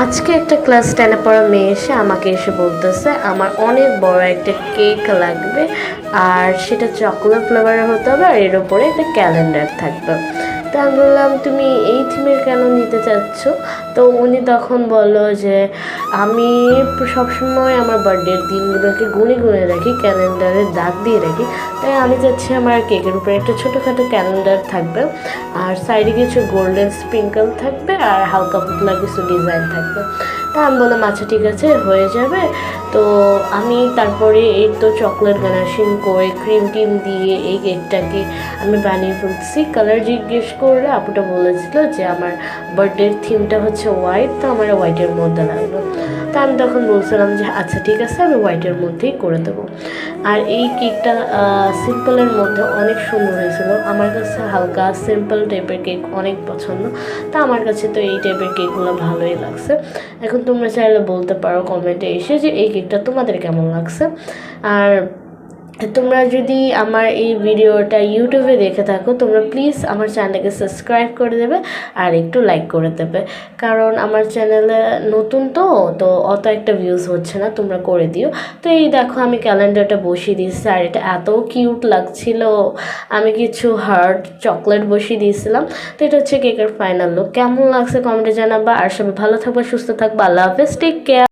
আজকে একটা ক্লাস 10-এ পড়া মেয়ে এসে আমাকে এসে বলতেছে আমার অনেক বড় একটা কেক লাগবে, আর সেটা চকোলেট ফ্লেভারের হতে হবে, আর এর উপরে একটা ক্যালেন্ডার থাকবে। তো আমি বললাম তুমি এই থিমের কেন নিতে চাচ্ছ? তো উনি তখন বললো যে আমি সবসময় আমার বার্থডের দিনগুলোকে গুনে গুনে রাখি, ক্যালেন্ডারে দাগ দিয়ে রাখি, তাই আমি চাচ্ছি আমার কেকের উপরে একটা ছোটোখাটো ক্যালেন্ডার থাকবে, আর সাইডে কিছু গোল্ডেন স্প্রিঙ্কল থাকবে, আর হালকা পাতলা কিছু ডিজাইন থাকবে। তা আমি বললাম আচ্ছা ঠিক আছে, হয়ে যাবে। তো আমি তারপরে এই তো চকলেট গানাশিং করে ক্রিম টিম দিয়ে এই কেকটাকে আমি বানিয়ে ফেলছি। কালার জিজ্ঞেস করলে আপুটা বলেছিল যে আমার বার্থডের থিমটা হচ্ছে হোয়াইট, তো আমার হোয়াইটের মধ্যে লাগলো। তা আমি তখন বলছিলাম যে আচ্ছা ঠিক আছে, আমি হোয়াইটের মধ্যেই করে দেবো। আর এই কেকটা সিম্পলের মধ্যে অনেক সুন্দর হয়েছিল। আমার কাছে হালকা সিম্পল টাইপের কেক অনেক পছন্দ, তা আমার কাছে তো এই টাইপের কেকগুলো ভালোই লাগছে। এখন তোমরা চাইলে বলতে পারো কমেন্টে এসে যে এই কেকটা তোমাদের কেমন লাগছে। আর তোমরা যদি আমার এই ভিডিওটা ইউটিউবে দেখে থাকো, তোমরা প্লিজ আমার চ্যানেলকে সাবস্ক্রাইব করে দেবে আর একটু লাইক করে দেবে, কারণ আমার চ্যানেলে নতুন তো অত একটা ভিউজ হচ্ছে না, তোমরা করে দিও। তো এই দেখো আমি ক্যালেন্ডারটা বসিয়ে দিয়েছি, আর এটা এত কিউট লাগছিল। আমি কিছু হার্ট চকলেট বসিয়ে দিয়েছিলাম। তো এটা হচ্ছে কেকের ফাইনাল লুক। কেমন লাগছে কমেন্টে জানাবা, আর সবাই ভালো থাকবা, সুস্থ থাকবা। আল্লাহ হাফেজ, টেক কেয়ার।